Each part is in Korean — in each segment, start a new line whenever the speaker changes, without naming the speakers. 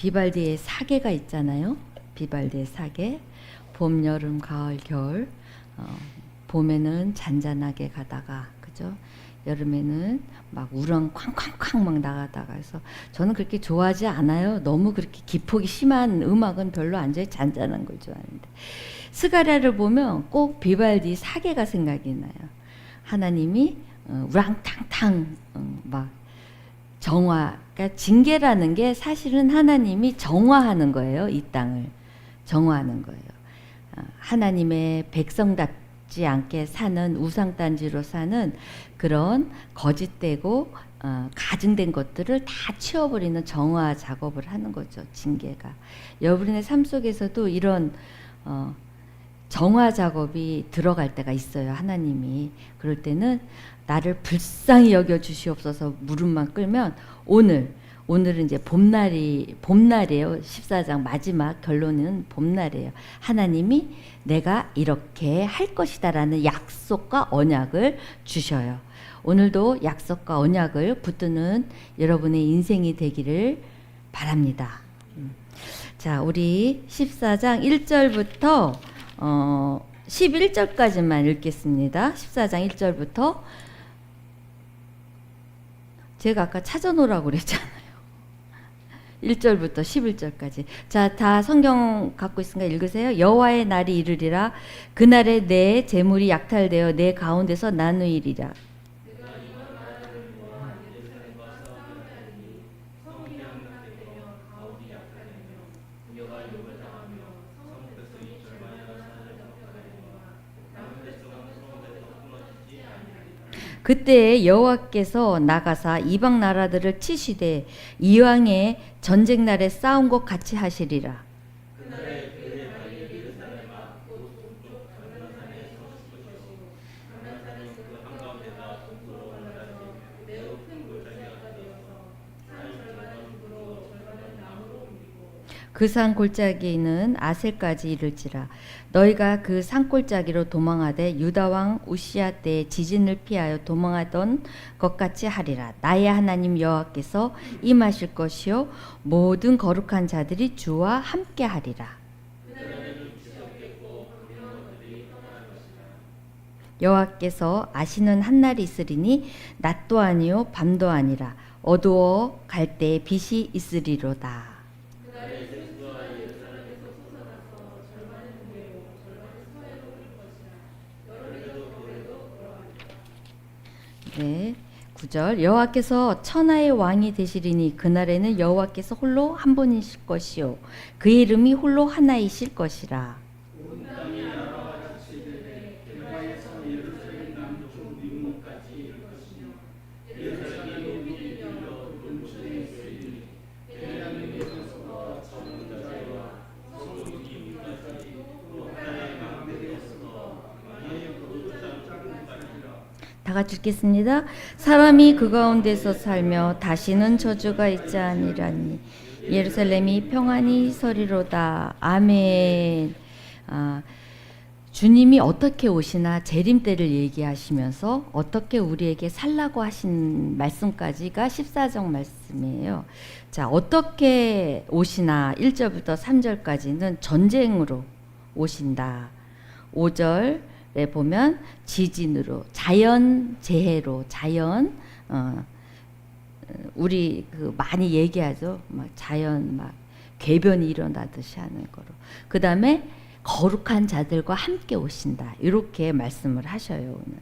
비발디의 사계가 있잖아요. 비발디의 사계. 봄, 여름, 가을, 겨울. 봄에는 잔잔하게 가다가, 그죠? 여름에는 막 우렁 쾅쾅쾅 막 나가다가 해서 저는 그렇게 좋아하지 않아요. 너무 그렇게 기폭이 심한 음악은 별로 안 좋아해요. 잔잔한 걸 좋아하는데. 스가랴를 보면 꼭 비발디 사계가 생각이 나요. 하나님이 우랑탕탕 막 정화, 그러니까 징계라는 게 사실은 하나님이 정화하는 거예요. 이 땅을 정화하는 거예요. 하나님의 백성답지 않게 사는 우상단지로 사는 그런 거짓되고 가증된 것들을 다 치워버리는 정화 작업을 하는 거죠. 징계가. 여러분의 삶 속에서도 이런 정화 작업이 들어갈 때가 있어요. 하나님이. 그럴 때는 나를 불쌍히 여겨 주시옵소서 무릎만 꿇으면 오늘은 이제 봄날이에요. 14장 마지막 결론은 봄날이에요. 하나님이 내가 이렇게 할 것이다라는 약속과 언약을 주셔요. 오늘도 약속과 언약을 붙드는 여러분의 인생이 되기를 바랍니다. 자, 우리 14장 1절부터 11절까지만 읽겠습니다. 14장 1절부터 제가 아까 찾아놓으라고 그랬잖아요. 1절부터 11절까지. 자, 다 성경 갖고 있으니까 읽으세요. 여호와의 날이 이르리라. 그날에 내 재물이 약탈되어 내 가운데서 나누이리라. 그때 여호와께서 나가사 이방 나라들을 치시되 이왕의 전쟁 날에 싸운 것 같이 하시리라. 그 산 골짜기에 있는 아셀까지 이를지라. 너희가 그 산 골짜기로 도망하되 유다 왕 우시야 때에 지진을 피하여 도망하던 것 같이 하리라. 나의 하나님 여호와께서 임하실 것이요 모든 거룩한 자들이 주와 함께 하리라. 여호와께서 아시는 한 날이 있으리니 낮도 아니요 밤도 아니라 어두워 갈 때에 빛이 있으리로다. 네, 9절. 여호와께서 천하의 왕이 되시리니 그날에는 여호와께서 홀로 한 분이실 것이요 그의 이름이 홀로 하나이실 것이라. 다 같이 읽겠습니다. 사람이 그 가운데서 살며 다시는 저주가 있지 아니라니 예루살렘이 평안히 서리로다. 아멘. 주님이 어떻게 오시나 재림 때를 얘기하시면서 어떻게 우리에게 살라고 하신 말씀까지가 14장 말씀이에요. 자, 어떻게 오시나 1절부터 3절까지는 전쟁으로 오신다. 5절 에 보면 지진으로 자연 재해로 우리 그 많이 얘기하죠. 막 자연 막 궤변이 일어나듯이 하는 거로. 그 다음에 거룩한 자들과 함께 오신다. 이렇게 말씀을 하셔요 오늘.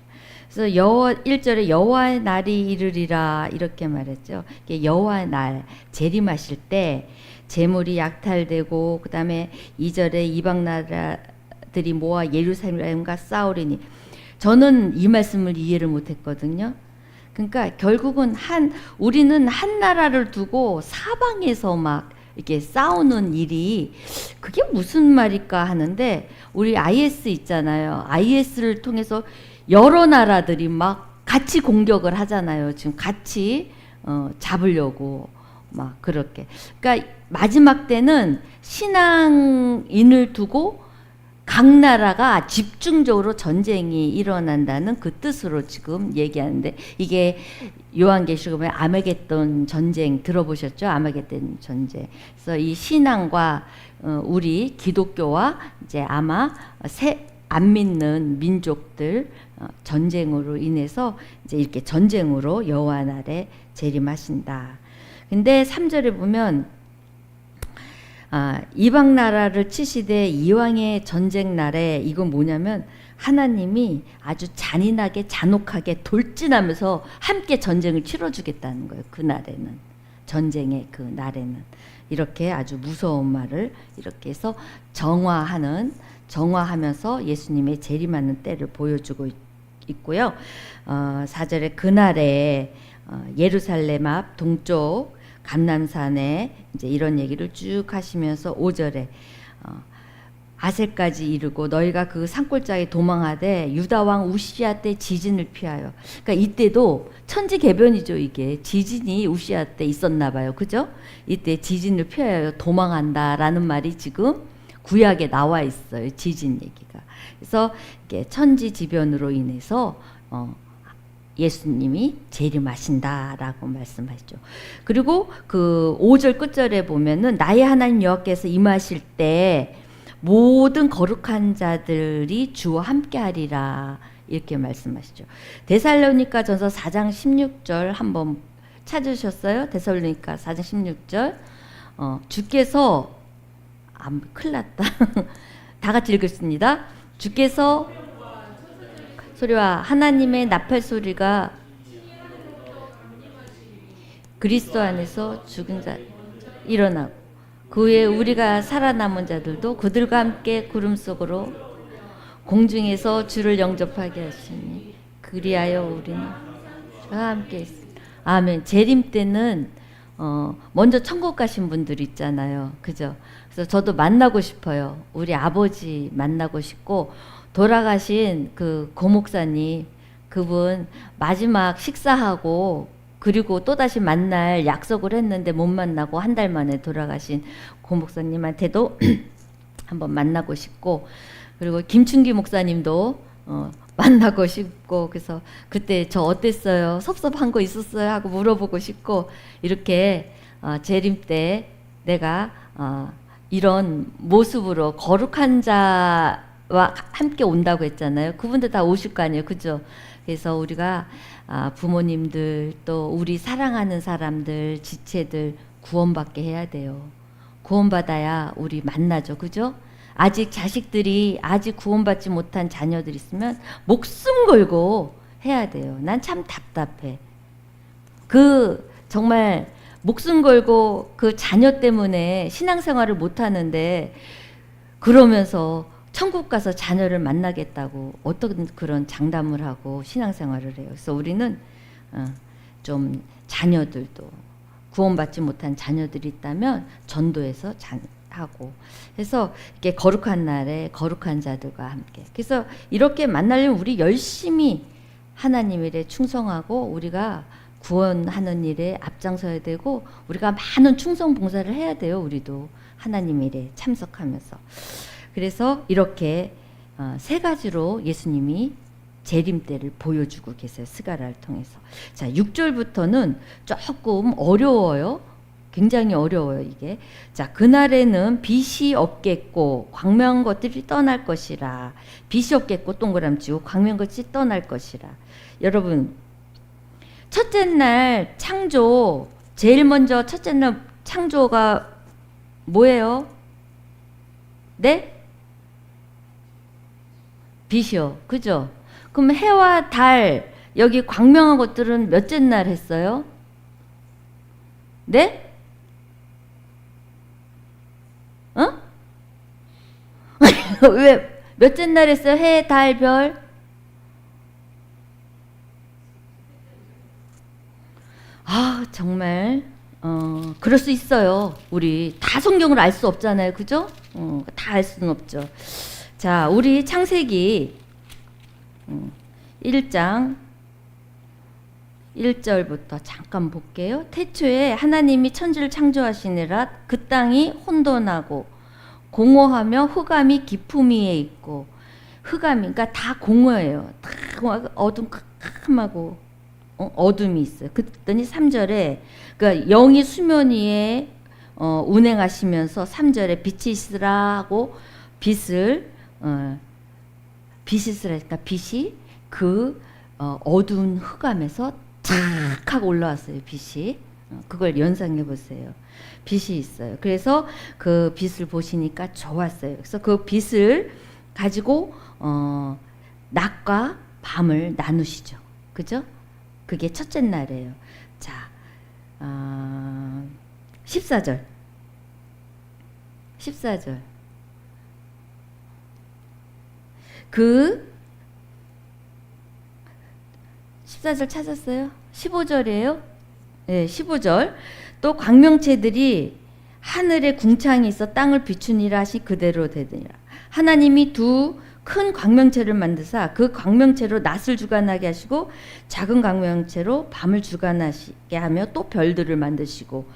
그래서 1절에 여호와의 날이 이르리라 이렇게 말했죠. 여호와의 날 재림하실 때 재물이 약탈되고 그 다음에 2절에 이방 나라 들이 모아 예루살렘과 싸우리니 저는 이 말씀을 이해를 못했거든요. 그러니까 결국은 우리는 한 나라를 두고 사방에서 막 이렇게 싸우는 일이 그게 무슨 말일까 하는데 우리 IS 있잖아요. IS를 통해서 여러 나라들이 막 같이 공격을 하잖아요. 지금 같이 잡으려고 막 그렇게. 그러니까 마지막 때는 신앙인을 두고 각 나라가 집중적으로 전쟁이 일어난다는 그 뜻으로 지금 얘기하는데, 이게 요한계시록에 아메겟돈 전쟁 들어보셨죠? 아메겟돈 전쟁. 그래서 이 신앙과 우리 기독교와 이제 아마 안 믿는 민족들 전쟁으로 인해서 이제 이렇게 전쟁으로 여호와 날에 재림하신다. 근데 3절에 보면 이방 나라를 치시되 이왕의 전쟁 날에, 이건 뭐냐면 하나님이 아주 잔인하게 잔혹하게 돌진하면서 함께 전쟁을 치러주겠다는 거예요. 그 날에는, 전쟁의 그 날에는 이렇게 아주 무서운 말을 이렇게 해서 정화하면서 예수님의 재림하는 때를 보여주고 있고요. 4절에 그날에 예루살렘 앞 동쪽 감람산에 이제 이런 얘기를 쭉 하시면서 5절에 아셀까지 이르고 너희가 그 산골짜기 도망하되 유다 왕 우시야 때 지진을 피하여. 그러니까 이때도 천지개변이죠. 이게 지진이 우시야 때 있었나 봐요. 그죠? 이때 지진을 피하여 도망한다라는 말이 지금 구약에 나와 있어요. 지진 얘기가. 그래서 이게 천지지변으로 인해서 예수님이 재림하신다라고 말씀하시죠. 그리고 그 5절 끝절에 보면은 나의 하나님 여호와께서 임하실 때 모든 거룩한 자들이 주와 함께하리라 이렇게 말씀하시죠. 데살로니가 전서 4장 16절 한번 찾으셨어요? 데살로니가 4장 16절. 주께서 큰일 났다. 다 같이 읽겠습니다. 주께서 소리와 하나님의 나팔 소리가 그리스도 안에서 죽은 자 일어나고 그 후에 우리가 살아남은 자들도 그들과 함께 구름 속으로 공중에서 주를 영접하게 하시니 그리하여 우리는 주와 함께 있습니다. 아멘. 재림 때는 먼저 천국 가신 분들 있잖아요. 그죠? 그래서 저도 만나고 싶어요. 우리 아버지 만나고 싶고, 돌아가신 그 고목사님, 그분 마지막 식사하고 그리고 또다시 만날 약속을 했는데 못 만나고 한 달 만에 돌아가신 고목사님한테도 한번 만나고 싶고, 그리고 김춘기 목사님도 만나고 싶고, 그래서 그때 저 어땠어요? 섭섭한 거 있었어요? 하고 물어보고 싶고, 이렇게 재림 때 내가 이런 모습으로 거룩한 자와 함께 온다고 했잖아요. 그분들 다 오실 거 아니에요. 그죠? 그래서 우리가 부모님들 또 우리 사랑하는 사람들 지체들 구원받게 해야 돼요. 구원받아야 우리 만나죠. 그죠? 아직 자식들이 아직 구원받지 못한 자녀들 있으면 목숨 걸고 해야 돼요. 난 참 답답해. 정말 목숨 걸고 그 자녀 때문에 신앙생활을 못 하는데, 그러면서 천국 가서 자녀를 만나겠다고 어떤 그런 장담을 하고 신앙생활을 해요. 그래서 우리는 좀 자녀들도 구원받지 못한 자녀들이 있다면 전도해서 하고, 그래서 이렇게 거룩한 날에 거룩한 자들과 함께. 그래서 이렇게 만나려면 우리 열심히 하나님 일에 충성하고 우리가 구원하는 일에 앞장서야 되고, 우리가 많은 충성 봉사를 해야 돼요. 우리도 하나님 일에 참석하면서. 그래서 이렇게 세 가지로 예수님이 재림 때를 보여주고 계세요. 스가랴를 통해서. 자, 6절부터는 조금 어려워요. 굉장히 어려워요, 이게. 자, 그날에는 빛이 없겠고 광명한 것들이 떠날 것이라. 빛이 없겠고 동그라미 치고 광명한 것이 떠날 것이라. 여러분, 첫째 날 창조, 제일 먼저 첫째 날 창조가 뭐예요? 네? 빛이요. 그죠? 그럼 해와 달, 여기 광명한 것들은 몇째 날 했어요? 네? 왜 몇째 날 했어요? 해, 달, 별? 정말 그럴 수 있어요. 우리 다 성경을 알 수 없잖아요. 그죠? 다 알 수는 없죠. 자, 우리 창세기 1장 1절부터 잠깐 볼게요. 태초에 하나님이 천지를 창조하시니라. 그 땅이 혼돈하고 공허하며 흑암이 깊음위에 있고, 흑암이 그러니까 다 공허예요. 다 어둠 캄캄하고 어둠이 있어요. 그랬더니 3절에 그러니까 영이 수면 위에 운행하시면서 3절에 빛이 있으라 하고 빛을 빛이 있으라 그러니까 빛이 그 어두운 흑암에서 착 하고 올라왔어요. 빛이. 그걸 연상해 보세요. 빛이 있어요. 그래서 그 빛을 보시니까 좋았어요. 그래서 그 빛을 가지고 낮과 밤을 나누시죠. 그죠? 그게 첫째 날이에요. 자, 14절. 14절. 그 14절 찾았어요? 15절이에요? 네, 15절. 또 광명체들이 하늘에 궁창이 있어 땅을 비추니라 하시 그대로 되니라. 하나님이 두 큰 광명체를 만드사 그 광명체로 낮을 주관하게 하시고 작은 광명체로 밤을 주관하게 하며 또 별들을 만드시고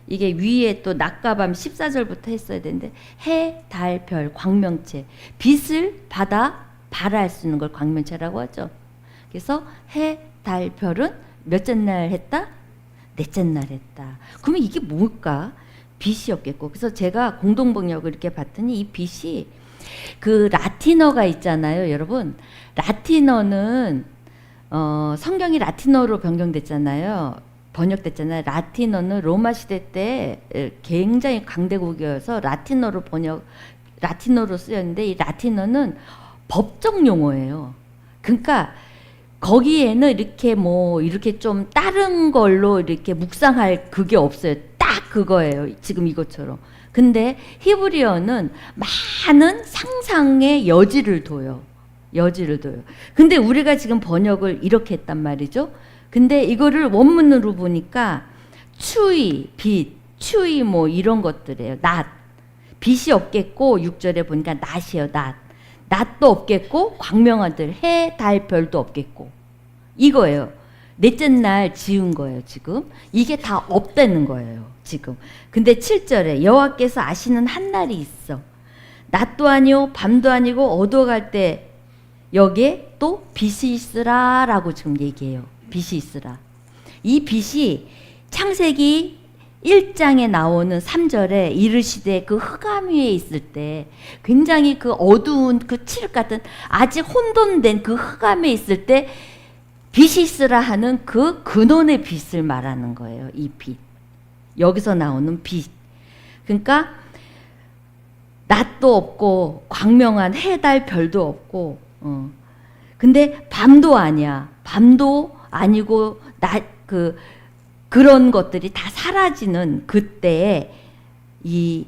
이게 위에 또 낮과 밤 14절부터 했어야 되는데 해, 달, 별, 광명체 빛을 받아 발할 수 있는 걸 광명체라고 하죠. 그래서 해, 달, 별은 몇째 날 했다? 넷째 날 했다. 그러면 이게 뭘까? 빛이 없겠고. 그래서 제가 공동번역을 이렇게 봤더니 이 빛이 그 라틴어가 있잖아요, 여러분. 라틴어는 성경이 라틴어로 변경됐잖아요. 번역됐잖아요. 라틴어는 로마 시대 때 굉장히 강대국이어서 라틴어로 쓰였는데 이 라틴어는 법적 용어예요. 그러니까 거기에는 이렇게 좀 다른 걸로 이렇게 묵상할 그게 없어요. 딱 그거예요. 지금 이것처럼. 근데 히브리어는 많은 상상의 여지를 둬요. 근데 우리가 지금 번역을 이렇게 했단 말이죠. 근데 이거를 원문으로 보니까 추위, 빛, 추위 뭐 이런 것들이에요. 낮. 빛이 없겠고 6절에 보니까 낮이에요. 낮도 없겠고 광명한들 해, 달, 별도 없겠고 이거예요. 넷째 날 지은 거예요. 지금 이게 다 없다는 거예요. 지금 근데 7절에 여호와께서 아시는 한 날이 있어. 낮도 아니요 밤도 아니고 어두워갈 때 여기에 또 빛이 있으라 라고 지금 얘기해요. 빛이 있으라. 이 빛이 창세기 1장에 나오는 3절에 이르시되 그 흑암 위에 있을 때 굉장히 그 어두운 그 칠흑 같은 아직 혼돈된 그 흑암에 있을 때 빛이 있으라 하는 그 근원의 빛을 말하는 거예요. 이 빛. 여기서 나오는 빛. 그러니까 낮도 없고 광명한 해, 달, 별도 없고 근데 밤도 아니야. 밤도 아니고 그런 것들이 다 사라지는 그때에 이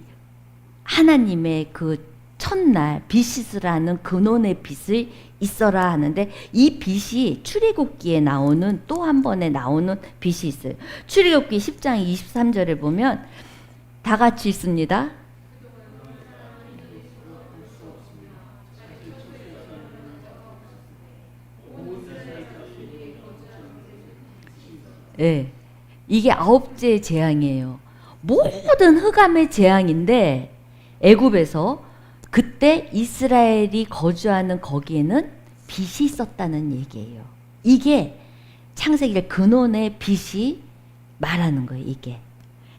하나님의 그 첫날 빛이라는 근원의 빛을 있어라 하는데 이 빛이 출애굽기에 나오는 또 한 번에 나오는 빛이 있어요. 출애굽기 10장 23절에 보면 다 같이 있습니다. 네. 이게 9째 재앙이에요. 모든 흑암의 재앙인데 애굽에서 그때 이스라엘이 거주하는 거기에는 빛이 있었다는 얘기예요. 이게 창세기의 근원의 빛이 말하는 거예요. 이게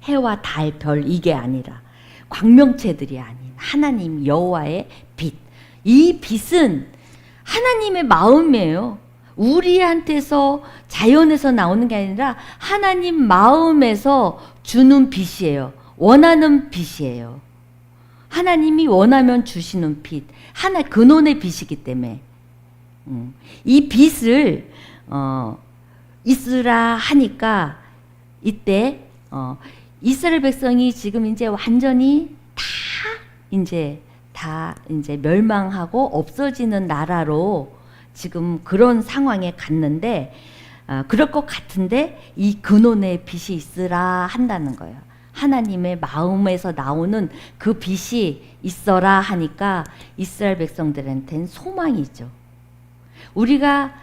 해와 달, 별 이게 아니라 광명체들이 아닌 하나님 여호와의 빛. 이 빛은 하나님의 마음이에요. 우리한테서 자연에서 나오는 게 아니라 하나님 마음에서 주는 빛이에요. 원하는 빛이에요. 하나님이 원하면 주시는 빛. 하나 근원의 빛이기 때문에 이 빛을 있으라 하니까 이때 이스라엘 백성이 지금 이제 완전히 다 이제 멸망하고 없어지는 나라로 지금 그런 상황에 갔는데 그럴 것 같은데 이 근원의 빛이 있으라 한다는 거예요. 하나님의 마음에서 나오는 그 빛이 있어라 하니까 이스라엘 백성들한테는 소망이죠. 우리가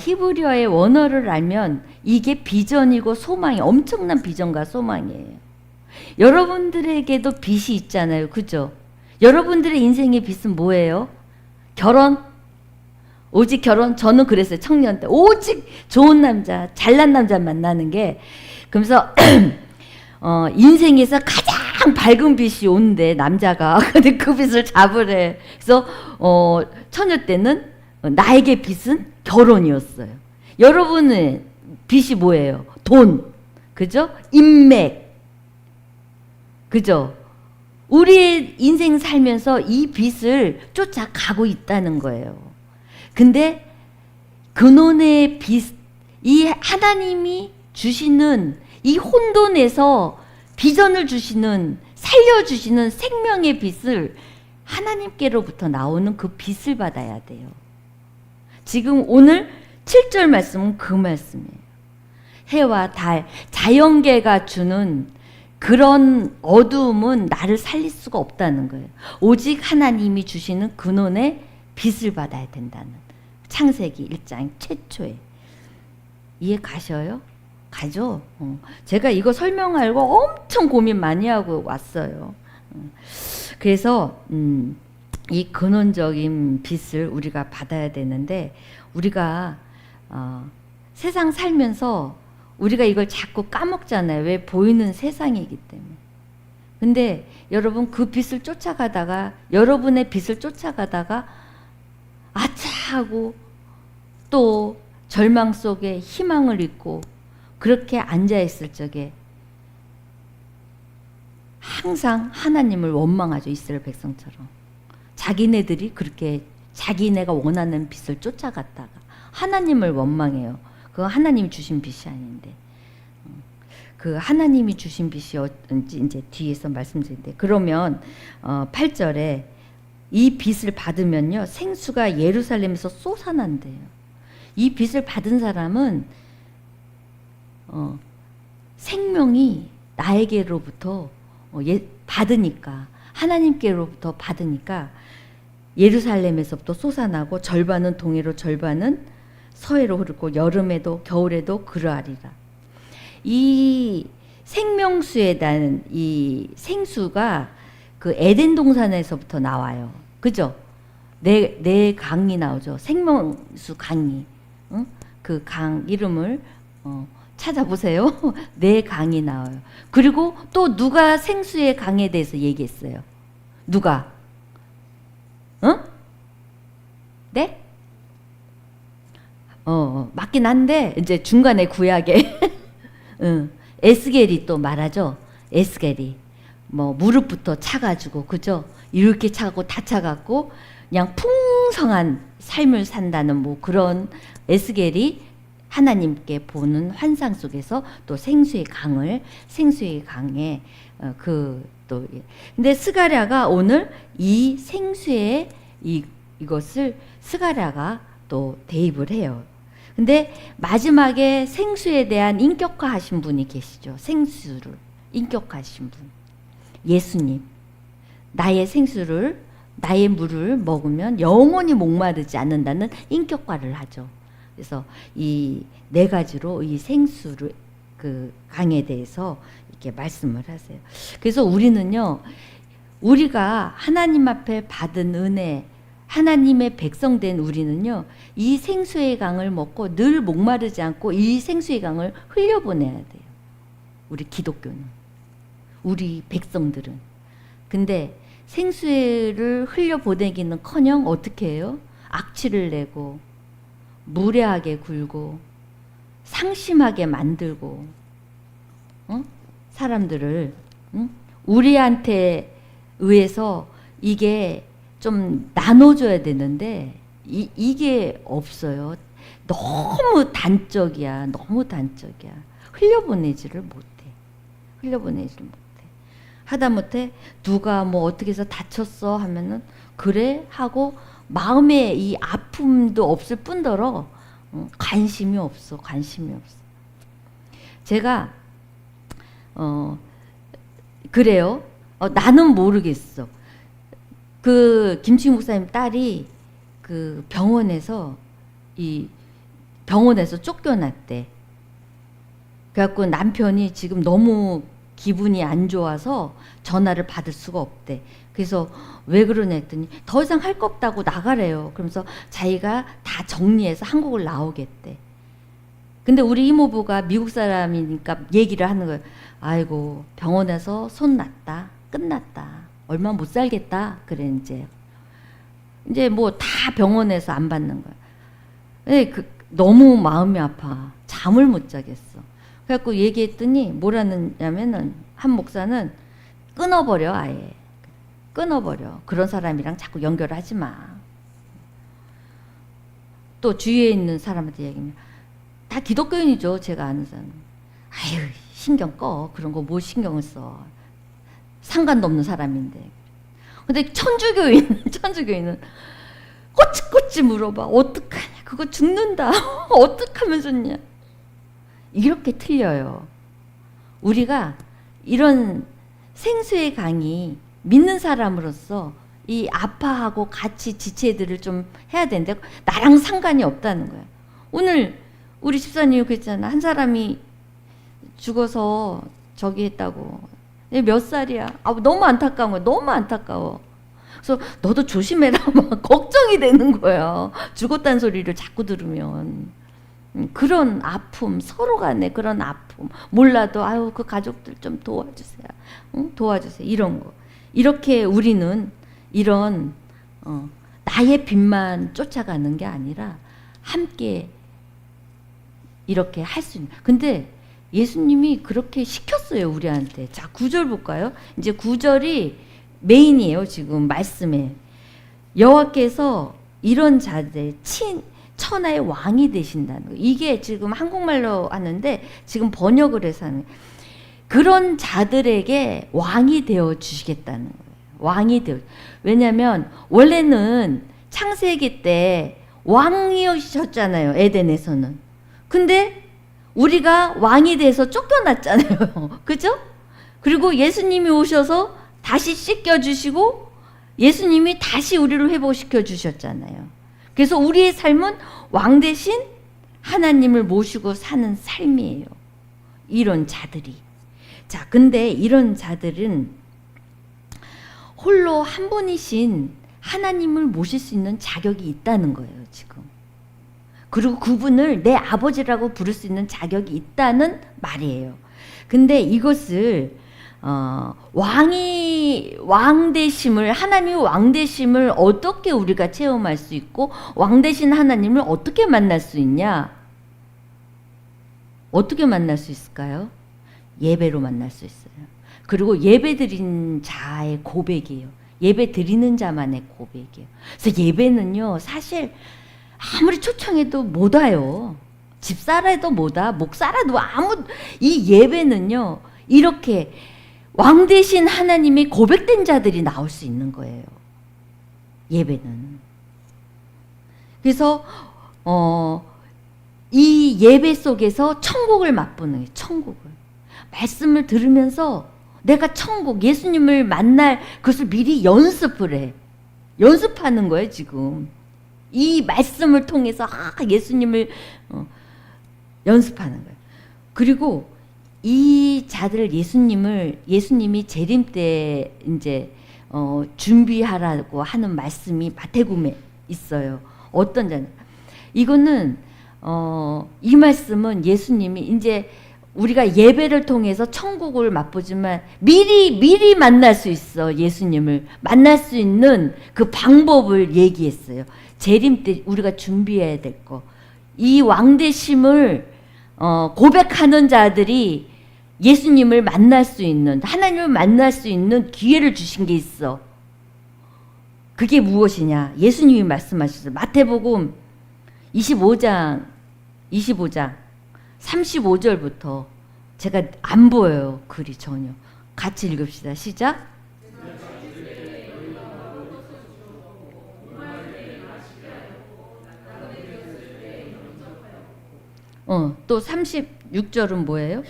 히브리어의 원어를 알면 이게 비전이고 소망이 엄청난 비전과 소망이에요. 여러분들에게도 빛이 있잖아요. 그죠? 여러분들의 인생의 빛은 뭐예요? 결혼? 오직 결혼? 저는 그랬어요. 청년 때. 오직 좋은 남자, 잘난 남자 만나는 게. 그러면서 인생에서 가장 밝은 빛이 오는데 남자가 근데 그 빛을 잡으래. 그래서 처녀 때는 나에게 빛은 결혼이었어요. 여러분의 빛이 뭐예요? 돈, 그죠? 인맥, 그죠? 우리의 인생 살면서 이 빛을 쫓아가고 있다는 거예요. 근데 근원의 빛, 이 하나님이 주시는 이 혼돈에서 비전을 주시는, 살려주시는 생명의 빛을 하나님께로부터 나오는 그 빛을 받아야 돼요. 지금 오늘 7절 말씀은 그 말씀이에요. 해와 달, 자연계가 주는 그런 어두움은 나를 살릴 수가 없다는 거예요. 오직 하나님이 주시는 근원의 빛을 받아야 된다는, 창세기 1장 최초에. 이해 가셔요? 가죠? 제가 이거 설명하려고 엄청 고민 많이 하고 왔어요. 그래서 이 근원적인 빛을 우리가 받아야 되는데, 우리가 세상 살면서 우리가 이걸 자꾸 까먹잖아요. 왜? 보이는 세상이기 때문에. 근데 여러분, 그 빛을 쫓아가다가, 여러분의 빛을 쫓아가다가 아차 하고 또 절망 속에 희망을 잃고 그렇게 앉아있을 적에 항상 하나님을 원망하죠. 이스라엘 백성처럼. 자기네들이 그렇게 자기네가 원하는 빛을 쫓아갔다가 하나님을 원망해요. 그거 하나님이 주신 빛이 아닌데. 그 하나님이 주신 빛이 어떤지 이제 뒤에서 말씀드린대. 그러면 8절에 이 빛을 받으면요, 생수가 예루살렘에서 솟아난대요. 이 빛을 받은 사람은 생명이 나에게로부터 받으니까, 하나님께로부터 받으니까 예루살렘에서부터 솟아나고, 절반은 동해로 절반은 서해로 흐르고 여름에도 겨울에도 그러하리라. 이 생명수에 대한 이 생수가 그 에덴 동산에서부터 나와요. 그죠? 네 강이 나오죠. 생명수 강이. 응? 그 강 이름을 찾아보세요. 네 강이 나와요. 그리고 또 누가 생수의 강에 대해서 얘기했어요? 누가? 응? 네? 맞긴 한데 이제 중간에 구약에 에스겔이 또 말하죠. 에스겔이 뭐 무릎부터 차가지고, 그죠? 이렇게 차고 다 차갖고 그냥 풍성한 삶을 산다는 뭐 그런, 에스겔이 하나님께 보는 환상 속에서 또 생수의 강에 또 근데 스가랴가 오늘 이 생수의 이것을 스가랴가 또 대입을 해요. 근데 마지막에 생수에 대한 인격화하신 분이 계시죠. 생수를 인격화하신 분, 예수님. 나의 생수를, 나의 물을 먹으면 영원히 목마르지 않는다는 인격화를 하죠. 그래서 이 네 가지로 이 생수를, 그 강에 대해서 이렇게 말씀을 하세요. 그래서 우리는요, 우리가 하나님 앞에 받은 은혜, 하나님의 백성 된 우리는요, 이 생수의 강을 먹고 늘 목마르지 않고 이 생수의 강을 흘려보내야 돼요. 우리 기독교는, 우리 백성들은. 근데 생수를 흘려보내기는커녕 어떻게 해요? 악취를 내고 무례하게 굴고 상심하게 만들고, 사람들을, 우리한테 의해서 이게 좀 나눠줘야 되는데 이게 없어요. 너무 단적이야. 흘려보내지를 못해. 하다못해 누가 뭐 어떻게 해서 다쳤어 하면은 그래 하고 마음에 이 아픔도 없을 뿐더러 관심이 없어. 제가 그래요. 나는 모르겠어. 그 김치 목사님 딸이 그 병원에서 쫓겨났대. 그래갖고 남편이 지금 너무 기분이 안 좋아서 전화를 받을 수가 없대. 그래서 왜 그러냐 했더니 더 이상 할 거 없다고 나가래요. 그러면서 자기가 다 정리해서 한국을 나오겠대. 근데 우리 이모부가 미국 사람이니까 얘기를 하는 거예요. 아이고, 병원에서 손 났다. 끝났다. 얼마 못 살겠다. 그래, 이제 뭐 다 병원에서 안 받는 거야. 네, 너무 마음이 아파. 잠을 못 자겠어. 그래갖고 얘기했더니 뭐라느냐면은 한 목사는 끊어버려, 아예. 끊어버려. 그런 사람이랑 자꾸 연결하지 마. 또 주위에 있는 사람한테 얘기하면 다 기독교인이죠. 제가 아는 사람. 아유, 신경 꺼. 그런 거 뭐 신경을 써. 상관도 없는 사람인데. 근데 천주교인은 꼬치꼬치 물어봐. 어떡하냐. 그거 죽는다. 어떡하면 좋냐. 이렇게 틀려요. 우리가 이런 생수의 강이 믿는 사람으로서 이 아파하고 같이 지체들을 좀 해야 되는데 나랑 상관이 없다는 거야. 오늘 우리 집사님이 그랬잖아. 한 사람이 죽어서 저기 했다고. 몇 살이야? 아, 너무 안타까운 거야. 너무 안타까워. 그래서 너도 조심해라. 막 걱정이 되는 거야. 죽었다는 소리를 자꾸 들으면. 그런 아픔, 서로 간에 그런 아픔. 몰라도 아유, 그 가족들 좀 도와주세요. 응? 도와주세요. 이런 거. 이렇게 우리는 이런 나의 빛만 쫓아가는 게 아니라 함께 이렇게 할 수 있는. 근데 예수님이 그렇게 시켰어요, 우리한테. 자, 9절 볼까요? 이제 9절이 메인이에요, 지금 말씀에. 여호와께서 이런 자들 천하의 왕이 되신다는 거예요. 이게 지금 한국말로 하는데 지금 번역을 해서 하는 거예요. 그런 자들에게 왕이 되어 주시겠다는 거예요. 왕이 되어. 왜냐하면 원래는 창세기 때 왕이셨잖아요, 에덴에서는. 근데 우리가 왕이 돼서 쫓겨났잖아요. 그죠? 그리고 예수님이 오셔서 다시 씻겨주시고 예수님이 다시 우리를 회복시켜 주셨잖아요. 그래서 우리의 삶은 왕 대신 하나님을 모시고 사는 삶이에요. 이런 자들이. 자, 근데 이런 자들은 홀로 한 분이신 하나님을 모실 수 있는 자격이 있다는 거예요, 지금. 그리고 그분을 내 아버지라고 부를 수 있는 자격이 있다는 말이에요. 근데 이것을 왕되심을, 하나님의 왕되심을 어떻게 우리가 체험할 수 있고 왕되신 하나님을 어떻게 만날 수 있냐? 어떻게 만날 수 있을까요? 예배로 만날 수 있어요. 그리고 예배 드린 자의 고백이에요. 예배 드리는 자만의 고백이에요. 그래서 예배는요, 사실 아무리 초청해도 못 와요. 집사라도 못 와, 목사라도 이 예배는요, 이렇게 왕 대신 하나님이 고백된 자들이 나올 수 있는 거예요. 예배는. 그래서 이 예배 속에서 천국을 맛보는 거예요. 천국을. 말씀을 들으면서 내가 천국, 예수님을 만날 그것을 미리 연습을 해. 연습하는 거예요, 지금. 이 말씀을 통해서 예수님을 연습하는 거예요. 그리고 이 자들 예수님이 재림 때 이제 준비하라고 하는 말씀이 마태복음에 있어요. 어떤 자는 이거는 이 말씀은 예수님이 이제 우리가 예배를 통해서 천국을 맛보지만 미리 만날 수 있어. 예수님을 만날 수 있는 그 방법을 얘기했어요. 재림 때 우리가 준비해야 될 거. 이 왕되심을 고백하는 자들이 예수님을 만날 수 있는, 하나님을 만날 수 있는 기회를 주신 게 있어. 그게 무엇이냐? 예수님이 말씀하셨어요. 마태복음 25장 35절부터 제가 안 보여요. 글이 전혀. 같이 읽읍시다. 시작. 또 36절은 뭐예요?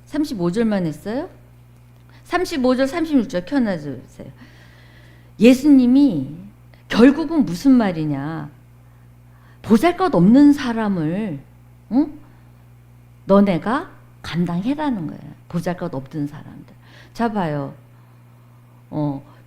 35절만 했어요? 35절, 36절 켜놔주세요. 예수님이 결국은 무슨 말이냐? 보잘것 없는 사람을, 응? 너네가 감당해라는 거예요. 보잘것 없던 사람들. 자 봐요.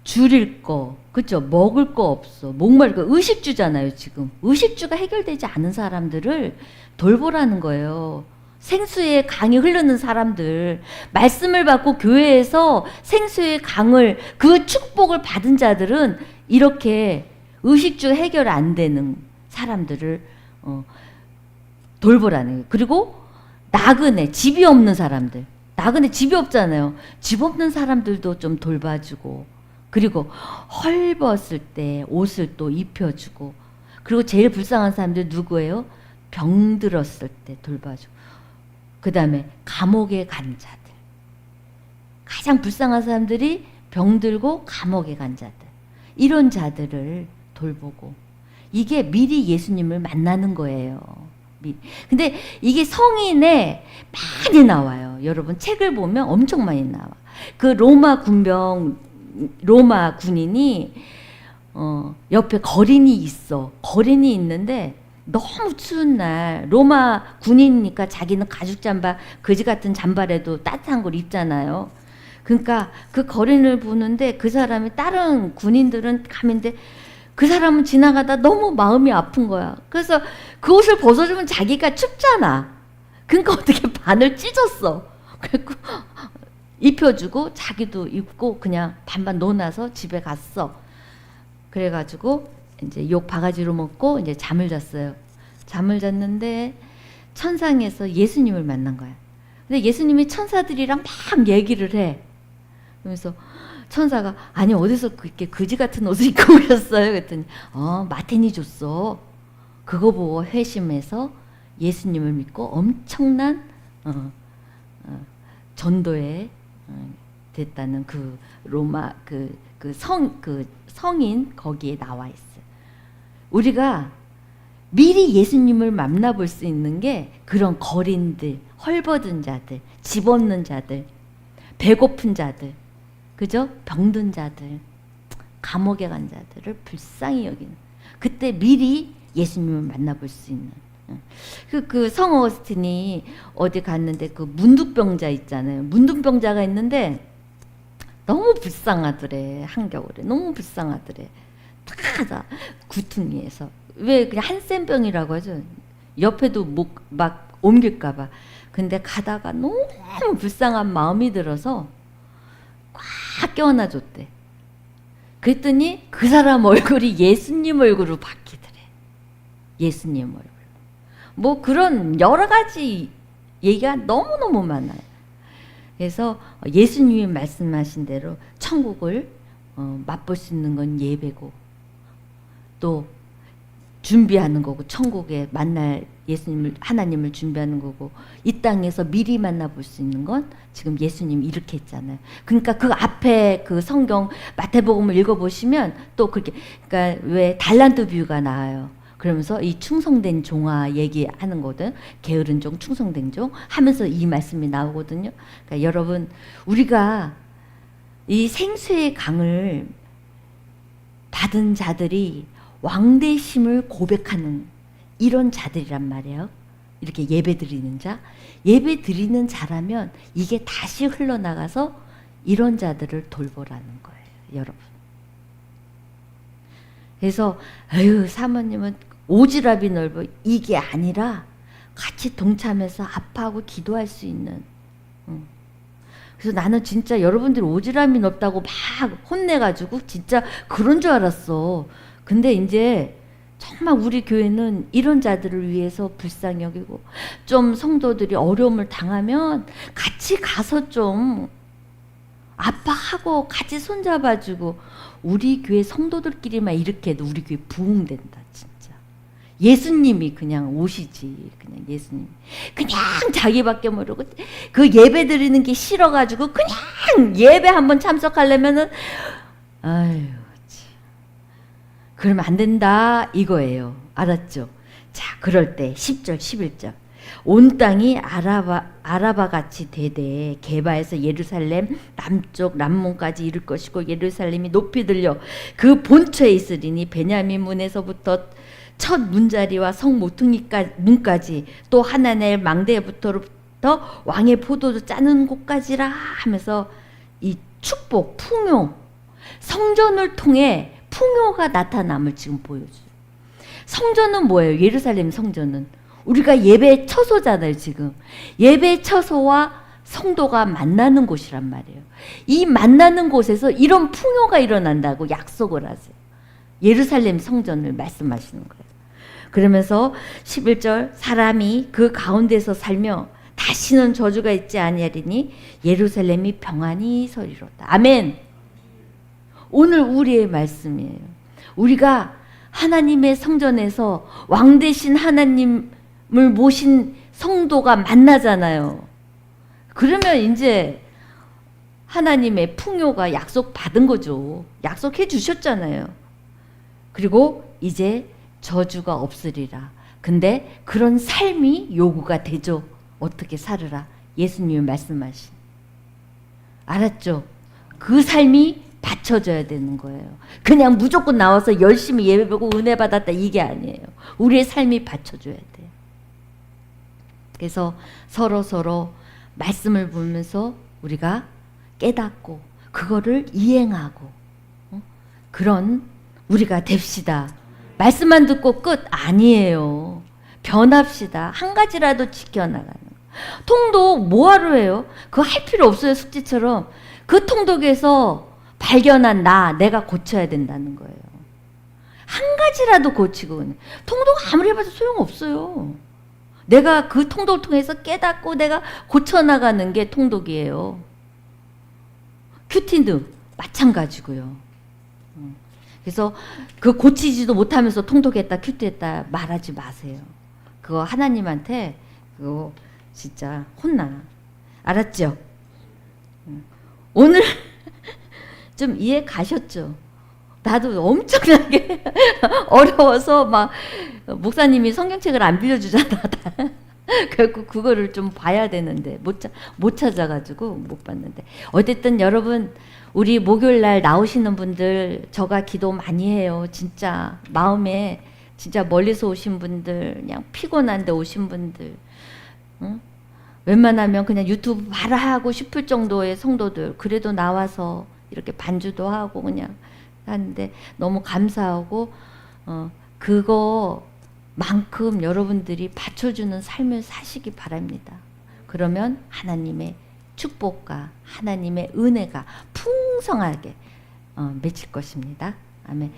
줄일 거, 그쵸? 먹을 거 없어. 목마를 거. 의식주잖아요, 지금. 의식주가 해결되지 않은 사람들을 돌보라는 거예요. 생수의 강이 흐르는 사람들, 말씀을 받고 교회에서 생수의 강을, 그 축복을 받은 자들은 이렇게 의식주 해결 안 되는 사람들을 돌보라는 거예요. 그리고 나그네, 집이 없는 사람들. 나그네 집이 없잖아요. 집 없는 사람들도 좀 돌봐주고, 그리고 헐벗을 때 옷을 또 입혀주고, 그리고 제일 불쌍한 사람들 누구예요? 병들었을 때 돌봐주고, 그 다음에 감옥에 간 자들. 가장 불쌍한 사람들이 병들고 감옥에 간 자들. 이런 자들을 돌보고, 이게 미리 예수님을 만나는 거예요. 근데 이게 성인에 많이 나와요. 여러분 책을 보면 엄청 많이 나와. 그 로마 군인이 옆에 거린이 있어. 거린이 있는데 너무 추운 날, 로마 군인이니까 자기는 가죽 잠바, 거지 같은 잠바라도 따뜻한 걸 입잖아요. 그러니까 그 거린을 보는데 그 사람이, 다른 군인들은 가면데 그 사람은 지나가다 너무 마음이 아픈 거야. 그래서 그 옷을 벗어주면 자기가 춥잖아. 그러니까 어떻게 반을 찢었어. 그래서 입혀주고 자기도 입고 그냥 반반 놓아서 집에 갔어. 그래가지고 이제 욕 바가지로 먹고 이제 잠을 잤어요. 잠을 잤는데 천상에서 예수님을 만난 거야. 근데 예수님이 천사들이랑 막 얘기를 해. 그래서 천사가, 아니 어디서 그렇게 거지 같은 옷을 입고 오셨어요? 그랬더니 마틴이 줬어. 그거 보고 회심해서 예수님을 믿고 엄청난 전도에 됐다는 그 로마 그 성인 거기에 나와 있어요. 우리가 미리 예수님을 만나볼 수 있는 게 그런 거린들, 헐벗은 자들, 집 없는 자들, 배고픈 자들, 그죠? 병든 자들, 감옥에 간 자들을 불쌍히 여기는, 그때 미리 예수님을 만나볼 수 있는. 그 성 어거스틴이 어디 갔는데 그 문둥병자 있잖아요. 문둥병자가 있는데 너무 불쌍하더래. 한겨울에 너무 불쌍하더래. 다 구퉁이에서. 왜 그냥 한센병이라고 하죠. 옆에도 막 옮길까봐. 근데 가다가 너무 불쌍한 마음이 들어서 꽉 껴안아 줬대. 그랬더니 그 사람 얼굴이 예수님 얼굴로 바뀌더래. 예수님 얼굴. 뭐 그런 여러 가지 얘기가 너무너무 많아요. 그래서 예수님이 말씀하신 대로 천국을 맛볼 수 있는 건 예배고, 또 준비하는 거고, 천국에 만날 예수님을, 하나님을 준비하는 거고, 이 땅에서 미리 만나볼 수 있는 건 지금 예수님이 이렇게 했잖아요. 그러니까 그 앞에 그 성경 마태복음을 읽어보시면 또 그렇게, 그러니까 왜 달란트 비유가 나와요. 그러면서 이 충성된 종아 얘기하는 거든, 게으른 종, 충성된 종 하면서 이 말씀이 나오거든요. 그러니까 여러분, 우리가 이 생수의 강을 받은 자들이 왕대심을 고백하는 이런 자들이란 말이에요. 이렇게 예배 드리는 자, 예배 드리는 자라면 이게 다시 흘러나가서 이런 자들을 돌보라는 거예요, 여러분. 그래서 아유, 사모님은 오지랖이 넓어, 이게 아니라 같이 동참해서 아파하고 기도할 수 있는. 그래서 나는 진짜 여러분들이 오지랖이 넓다고 막 혼내가지고 진짜 그런 줄 알았어. 근데 이제 정말 우리 교회는 이런 자들을 위해서 불쌍히 여기고, 좀 성도들이 어려움을 당하면 같이 가서 좀 아파하고 같이 손잡아주고, 우리 교회 성도들끼리만 이렇게 해도 우리 교회 부흥된다 진짜. 예수님이 그냥 오시지. 그냥 예수님 그냥 자기밖에 모르고 그 예배 드리는 게 싫어가지고 그냥 예배 한번 참석하려면은 아유 참. 그러면 안 된다 이거예요. 알았죠? 자, 그럴 때 10절 11절 온 땅이 아라바 같이 되되 게바에서 예루살렘 남쪽 남문까지 이를 것이고, 예루살렘이 높이 들려 그 본처에 있으리니 베냐민 문에서부터 첫 문자리와 성 모퉁이 문까지 또 하나넬 망대부터 더 왕의 포도주 짜는 곳까지라 하면서 이 축복, 풍요, 성전을 통해 풍요가 나타남을 지금 보여줘요. 성전은 뭐예요? 예루살렘 성전은 우리가 예배 처소잖아요. 지금 예배 처소와 성도가 만나는 곳이란 말이에요. 이 만나는 곳에서 이런 풍요가 일어난다고 약속을 하세요. 예루살렘 성전을 말씀하시는 거예요. 그러면서 11절 사람이 그 가운데서 살며 다시는 저주가 있지 아니하리니 예루살렘이 평안히 서리로다. 아멘. 오늘 우리의 말씀이에요. 우리가 하나님의 성전에서 왕 대신 하나님을 모신 성도가 만나잖아요. 그러면 이제 하나님의 풍요가 약속받은 거죠. 약속해 주셨잖아요. 그리고 이제 저주가 없으리라. 근데 그런 삶이 요구가 되죠. 어떻게 살으라. 예수님이 말씀하신. 알았죠? 그 삶이 받쳐져야 되는 거예요. 그냥 무조건 나와서 열심히 예배보고 은혜 받았다 이게 아니에요. 우리의 삶이 받쳐줘야 돼요. 그래서 서로 말씀을 보면서 우리가 깨닫고 그거를 이행하고 그런 우리가 됩시다. 말씀만 듣고 끝 아니에요. 변합시다. 한 가지라도 지켜나가는 거. 통독 뭐하러 해요? 그거 할 필요 없어요. 숙제처럼. 그 통독에서 발견한 내가 고쳐야 된다는 거예요. 한 가지라도 고치고. 통독 아무리 해봐도 소용없어요. 내가 그 통독을 통해서 깨닫고 내가 고쳐나가는 게 통독이에요. 큐티도 마찬가지고요. 그래서 그 고치지도 못하면서 통독했다 큐티했다 말하지 마세요. 그거 하나님한테 그거 진짜 혼나. 알았죠? 오늘 좀 이해 가셨죠? 나도 엄청나게 어려워서 막 목사님이 성경책을 안 빌려주잖아. 결국 그거를 좀 봐야 되는데 못 찾아가지고 못 봤는데 어쨌든 여러분 우리 목요일 날 나오시는 분들 저가 기도 많이 해요. 진짜 마음에 진짜 멀리서 오신 분들 그냥 피곤한데 오신 분들 응? 웬만하면 그냥 유튜브 바로 하고 싶을 정도의 성도들 그래도 나와서 이렇게 반주도 하고 그냥 하는데 너무 감사하고 그거만큼 여러분들이 받쳐주는 삶을 사시기 바랍니다. 그러면 하나님의 축복과 하나님의 은혜가 풍성하게 맺힐 것입니다. 아멘.